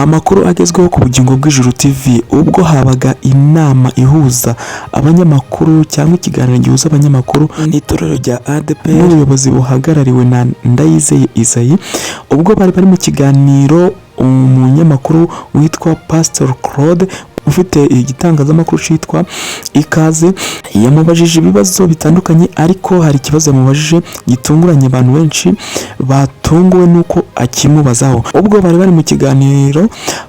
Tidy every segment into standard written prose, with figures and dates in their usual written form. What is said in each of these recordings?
amakuru agezweho ku Bugingo bw'Ijuru TV ubwo habaga inama ihuza abanyamakuru cyangwa ikiganiro gihuza abanyamakuru n'itorero rya ADEPR n'ubuyobozi buhagarariwe na Ndayizeye Isayi. Ubwo bari mu kiganiro, umunyamakuru witwa Pastor Claude ufite igitangazamakuru cyitwa Ikaze yamubajije ibibazo bitandukanye, ariko hari ikibazo yamubajije gitunguranye abantu benshi batunguwe nuko akimubazaho. Ubwo bari mu kiganiro,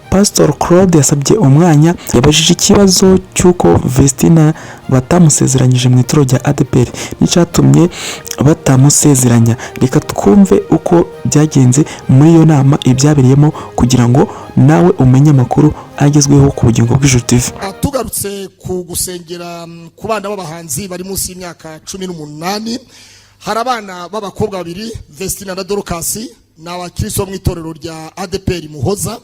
Pastor Claude yasabye umwanya, yabajije ikibazo cy'uko Vestina batamusezeranyije mu itorero rya ADEPR n'icyatumye batamusezeranya. Reka twumve uko byagenze muri iyo nama ibyabereyemo kugira ngo nawe umenye amakuru agezweho ku Bugingo bw'Ijuru TV. Tugarutse ku gusengera ku bana b'abahanzi bari munsi y'imyaka 18, hari abana b'abakobwa babiri, Vestina na Dorcas, n'abakristo mu itorero rya ADEPR Muhoza,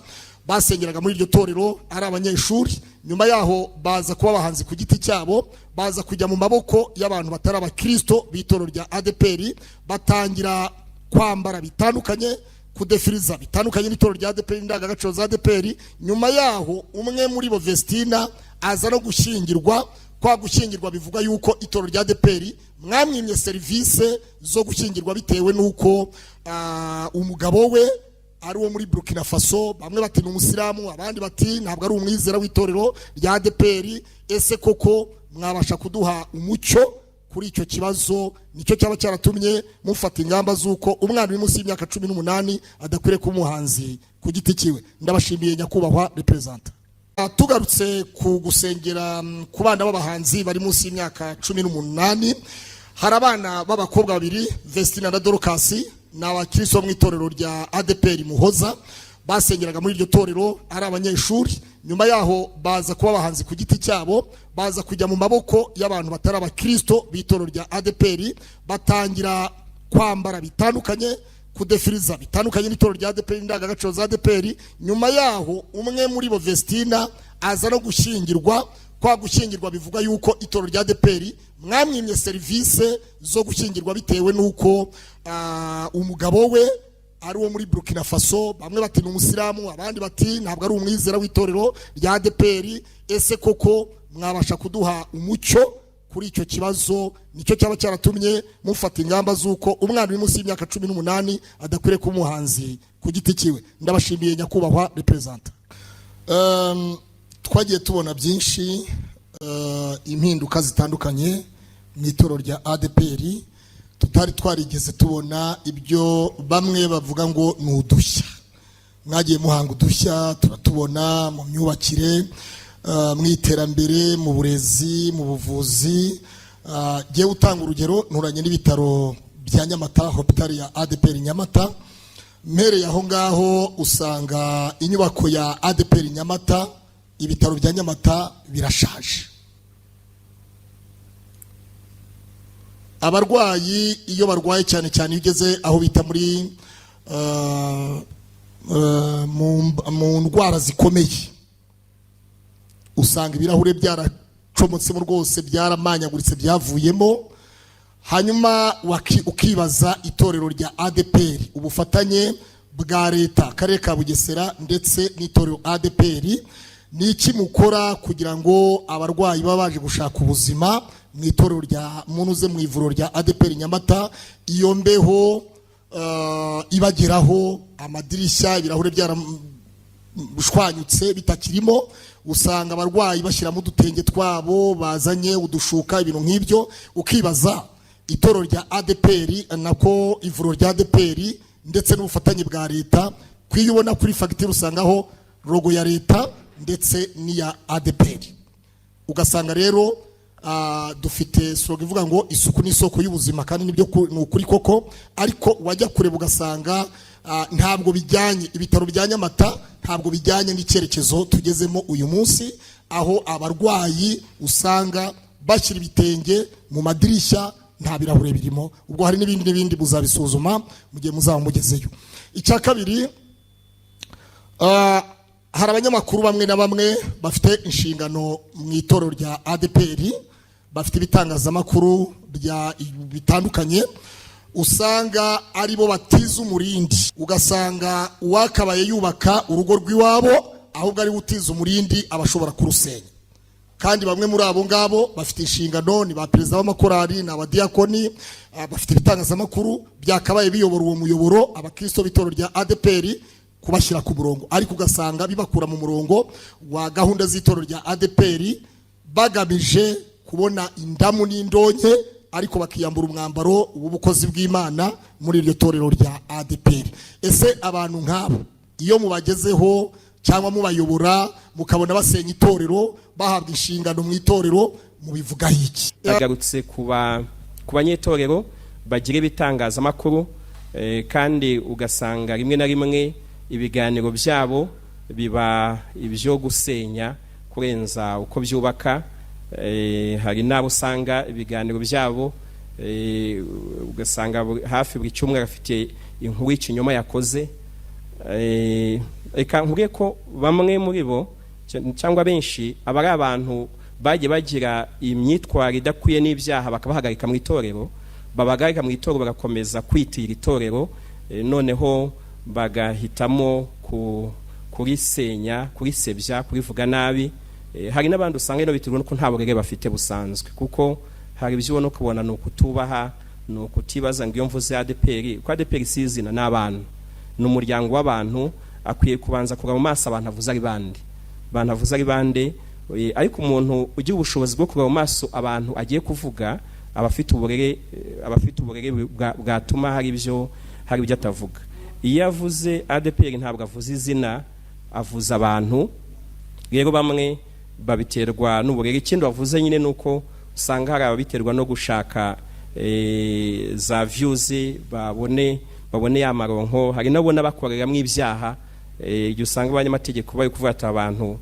basengeraga muri iryo torero ari abanyeshuri. Nyuma yaho baza kuba abahanzi ku giti cyabo, baza kujya mu maboko y'abantu batari abakristo b'itorero rya ADEPR, batangira kwambara bitandukanye, kudefiriza bitandukanye n'itorero rya ADEPR, indangagaciro za ADEPR. Nyuma yaho umwe muri bo, Vestina, aza no gushyingirwa. Kwa gushyingirwa bivuga yuko itorero rya ADEPR mwamwimye serivisi zo gushyingirwa bitewe nuko umugabo we ari uwo muri Burkina Faso. Bamwe bati ni umusilamu, abandi bati ntabwo ari umwizera w'itorero rya ADEPR. Ese koko mwabasha kuduha umucyo kuri icyo kibazo? Nicyo cyaba cyaratumye mufata ingamba z'uko umwana uri munsi y'imyaka 18 adakwiriye kuba umuhanzi ku giti kiwe. Ndabashimiye nyakubahwa representa. Tugarutse ku gusengera ku bana b'abahanzi bari munsi y'imyaka 18, hari abana b'abakobwa babiri, Vestina na Dorcas, n'abakristo mu itorero rya ADEPR Muhoza, basengeraga muri iryo torero ari abanyeshuri. Nyuma yaho baza kuba abahanzi ku giti cyabo, baza kujya mu maboko y'abantu batari abakristo b'itorero rya ADEPR, batangira kwambara bitandukanye, kudefiriza bitandukanye n'itorero rya ADEPR, indangagaciro za ADEPR. Nyuma yaho umwe muri bo, Vestina, aza no gushyingirwa. Kwa gushyingirwa bivuga yuko itorero rya ADEPR mwamwimye serivisi zo gushyingirwa bitewe nuko umugabo we ari uwo muri Burkina Faso. Bamwe bati ni umusilamu, abandi bati ntabwo ari umwizera w'itorero rya ADEPR. Ese koko mwabasha kuduha umucyo kuri icyo kibazo? Nicyo cyaba cyaratumye mufata ingamba z'uko umwana uri munsi y'imyaka 18 adakwiriye kuba umuhanzi ku giti kiwe. Ndabashimiye nyakubahwa representa. Twagiye tubona byinshi, impinduka zitandukanye mu itorero rya ADEPR. Tutari twarigeze tubona ibyo bamwe bavuga ngo ni udushya. Mwagiye muhanga udushya, turatubona mu myubakire, mu iterambere, mu burezi, mu buvuzi. Giye utanga urugero, nturanye n'ibitaro bya Nyamata, hospital ya ADEPR Nyamata. Mpereye aho ngaho usanga inyubako ya ADEPR Nyamata, ibitaro bya Nyamata birashaje. Abarwayi iyo barwaye cyane cyane ugeze aho bita muri mu ndwara zikomeye, usanga ibirahure byaracomotsemo rwose, byaramanyaguritse, byavuyemo. Hanyuma ukibaza itorero rya ADEPR, ubufatanye bwa leta, akarere ka Bugesera ndetse n'itorero ADEPR, ni iki mukora kugira ngo abarwayi baba baje gushaka ubuzima mu itorero rya munuze mu ivuriro rya ADEPR Nyamata, iyo mbeho ibageraho, amadirishya, ibirahure byarashwanyutse bitakirimo, usanga abarwayi bashyiramo udutenge twabo, bazanye udushuka, ibintu nk'ibyo. Ukibaza itorero rya ADEPR nako ivuriro rya ADEPR ndetse n'ubufatanye bwa leta, kwiyubona kuri fagitire usangaho logo ya leta ndetse n'iya ADEPR. Ugasanga rero dufite slogan ivuga ngo isuku ni isoko y'ubuzima, kandi nibyo ni ukuri koko. Ariko wajya kureba ugasanga ntabwo bijyanye, ibitaro bya Nyamata ntabwo bijyanye n'icyerekezo tugezemo uyu munsi, aho abarwayi usanga bashyira ibitenge mu madirishya, nta birahure birimo. Ubwo hari n'ibindi muzabisuzuma mu gihe muzaba mugezeyo. Icya kabiri, hari abanyamakuru bamwe na bamwe bafite inshingano mu itorero rya ADEPR, bafite ibitangazamakuru bitandukanye. usanga aribo batiza umurindi, ugasanga uwakabaye yubaka urugo rw'iwabo ahubwo ari gutiza umurindi abashobora kurusenya. Kandi bamwe muri abo ngabo bafite inshingano, ni ba perezida w'amakorali, ni abadiyakoni, bafite ibitangazamakuru, byakabaye biyobora uwo muyoboro abakristo b'itoro rya ADPR kubashyira ku murongo, ariko ugasanga bibakura mu murongo wa gahunda z'itoro rya ADPR bagamije kubona indamu n'indonke, ariko bakiyambura umwambaro w'ubukozi bw'Imana muri iryo torero rya ADPR. Ese abantu nk'abo iyo mubagezeho cyangwa mubayobora mukabona basenya itorero, bahabwa inshingano mu itorero, mubivuga iki? Agarutse ku banyetorero bagira ibitangazamakuru, kandi ugasanga rimwe na rimwe ibiganiro byabo biba ibyo gusenya kurenza uko byubaka. Hari nabo usanga ibiganiro byabo ugasanga hafi buri cyumwe afite inkuru y'ikinyoma yakoze. Reka nkubwiye ko bamwe muri bo cyangwa benshi aba ari abantu bagiye bagira imyitwarire idakwiye n'ibyaha bakabahagarika mu itorero, babagarika mu itorero bagakomeza kwitira itorero, noneho bagahitamo kurisenya, kurisebya, kurivuga nabi. Hari n'abandi usanga ino biterwa nuko nta burere bafite busanzwe, kuko hari ibyo ubona ukubona ni ukutubaha, ni ukutibaza ngo iyo mvuze ADPR, ko ADPR si izina, ni abantu, ni umuryango w'abantu. Akwiye kubanza kureba mu maso abantu avuze ari bande, abantu avuze ari bande. Ariko umuntu ugira ubushobozi bwo kureba mu maso abantu agiye kuvuga abafite uburere bwatuma hari ibyo atavuga. Iyo avuze ADPR ntabwo avuze izina, avuze abantu. Rero bamwe babiterwa n'uburere. Ikindi wavuze nyine nuko usanga hari ababiterwa no gushaka za views, babone ya maronko. Hari nabona bakoreramo ibyaha, igihe usanga abanyamategeko bari kuvuga ati abantu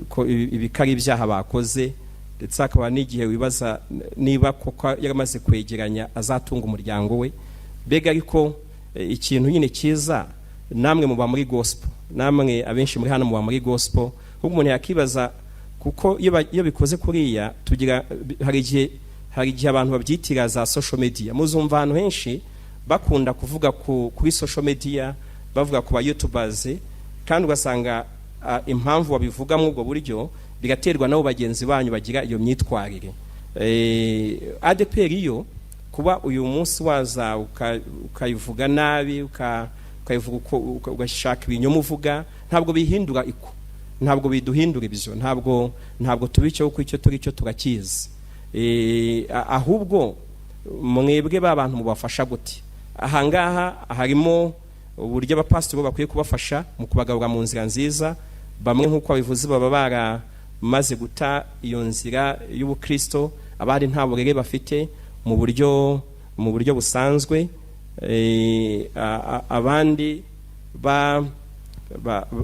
ko ibikari ibyaha bakoze, ndetse akaba n'igihe wibaza niba koko yaramaze kwegeranya azatunga umuryango we. Bega ariko ikintu nyine cyiza, namwe muba muri gospel, namwe abenshi muri hano muba muri gospel, ahubwo umuntu yakibaza, kuko iyo bikoze kuriya tugira hari igihe abantu babyitira za social media. Muzumva ahantu henshi bakunda kuvuga kuri social media, bavuga ku ba YouTubers, kandi ugasanga impamvu babivuga mu ubwo buryo bigaterwa nabo bagenzi banyu bagira iyo myitwarire. ADPR iyo kuba uyu munsi waza ukayivuga nabi, ukayivuga ugashaka ibinyoma uvuga, ntabwo bihindura iko, ntabwo biduhindura ibyo, ntabwo tubiceho ko icyo turi cyo turakizi. Ahubwo mwebwe b'abantu mubafasha gute? Ahangaha harimo uburyo abapasiteri bakwiye kubafasha mu kubagarura mu nzira nziza. Bamwe nk'uko babivuze baba baramaze guta iyo nzira y'ubukristo, abandi nta burere bafite mu buryo busanzwe, abandi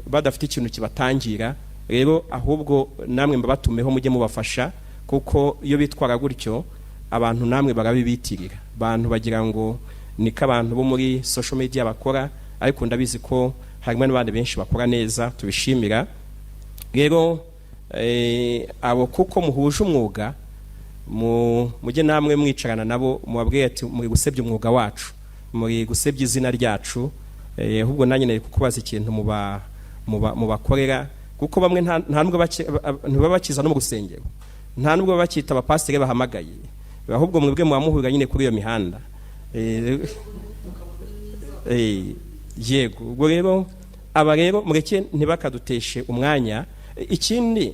badafite ikintu kibatangira. Rero ahubwo namwe mbabatumeho mujye mubafasha, kuko iyo bitwara gutyo abantu namwe barabibitirira. Abantu bagira ngo niko abantu bo muri social media bakora, ariko ndabizi ko harimo n'abandi benshi bakora neza, tubishimira. Rero abo kuko muhuje umwuga, mujye namwe mwicarana nabo mubabwire ati muri gusebya umwuga wacu, muri gusebya izina ryacu. Ahubwo nanjye nari kukubaza ikintu mubakorera, kuko bamwe nta nubwo bakiza no mu rusengero, nta nubwo bakita abapasiteri bahamagaye, ahubwo mwebwe mubamuhurira nyine kuri iyo mihanda. Yego, ubwo rero aba rero mureke ntibakaduteshe umwanya. Ikindi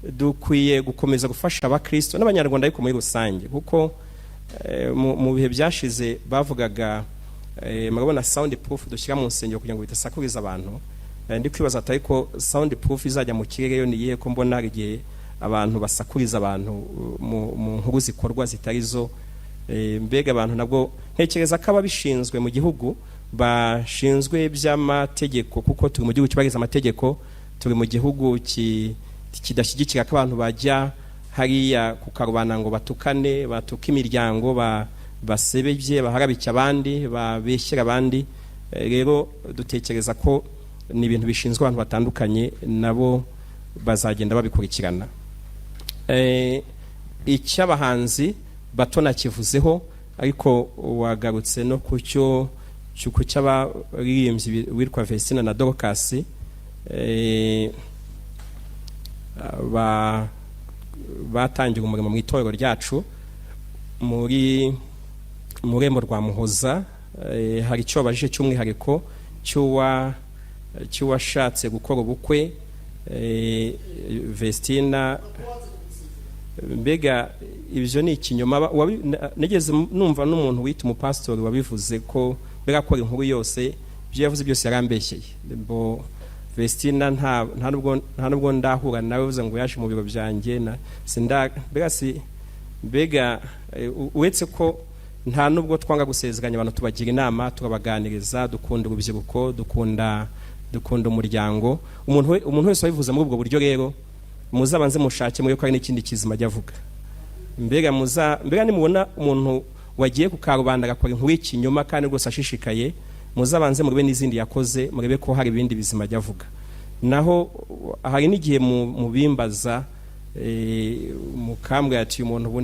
dukwiye gukomeza gufasha abakristo n'abanyarwanda ariko muri rusange, kuko mu bihe byashize bavugaga murabona sound proof dushyira mu nsengero kugira ngo bitasakuriza abantu. Ndi kwibaza ati ariko sound proof izajya mu kirere yo niye ko mbona hari igihe abantu basakuriza abantu mu nkuru zikorwa zitari zo. Mbega abantu nabwo ntekereza ko ababishinzwe mu gihugu bashinzwe by'amategeko, kuko turi mu gihugu kibariza amategeko, turi mu gihugu kidashyigikira ko abantu bajya hariya ku karubanda ngo batukane, batuka imiryango, basebeye, baharabike abandi, babeshyira abandi. Rero dutekereza ko ni ibintu bishinzwe abantu batandukanye, nabo bazagenda babikurikirana. Icy'abahanzi bato nakivuzeho, ariko wagarutse no ku cy'abaririmbyi witwa Vestina na Dorcas batangiye umurimo mu itorero ryacu muri Murembo rwa Muhoza. Hari icyo babajije cy'umwihariko cy'uwashatse gukora ubukwe Vestina. Mbega ibyo ni ikinyoma. Nigeze numva n'umuntu wita umupastori wabivuze ko mbega akora inkuru yose ibyo yavuze byose yarambeshyeye. Vestina nta nubwo ndahura nawe uvuze ngo yaje mu biro byanjye mbega uretse ko nta nubwo twanga gusezeranya abantu, tubagira inama, tukabaganiriza, dukunda urubyiruko, dukunda umuryango. Umuntu wese wabivuze muri ubwo buryo rero muzabanze mushake muri ko hari n'ikindi kizima ajya avuga. Mbega nimubona umuntu wagiye ku karubanda agakora inkuru y'ikinyoma kandi rwose ashishikaye, muzabanze murebe n'izindi yakoze, murebe ko hari ibindi bizima ajya avuga. Naho hari n'igihe mubimbaza mukambwe ati umuntu ubu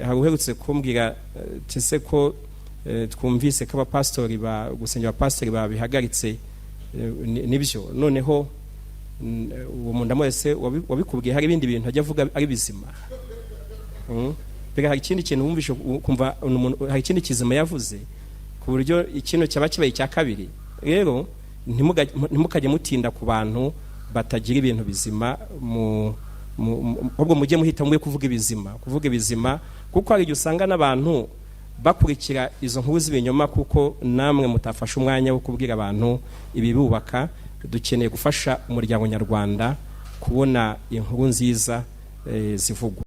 hari uherutse kumbwira tese ko twumvise ko abapastori gusengera abapastori babihagaritse. Nibyo noneho uwo muntu wese wabikubwiye hari ibindi bintu ajya avuga ari bizima. Mbega hari ikindi kintu wumvishe kumva hari ikindi kizima yavuze ku buryo ikintu cyaba kibaye cya kabiri. Rero ntimukajye mutinda ku bantu batagira ibintu bizima, ahubwo mujye muhita mwe kuvuga ibizima, kuko hari igihe usanga n'abantu bakurikira izo nkuru z'ibinyoma kuko namwe mutafashe umwanya wo kubwira abantu ibibubaka. Dukeneye gufasha umuryango nyarwanda kubona inkuru nziza zivugwa.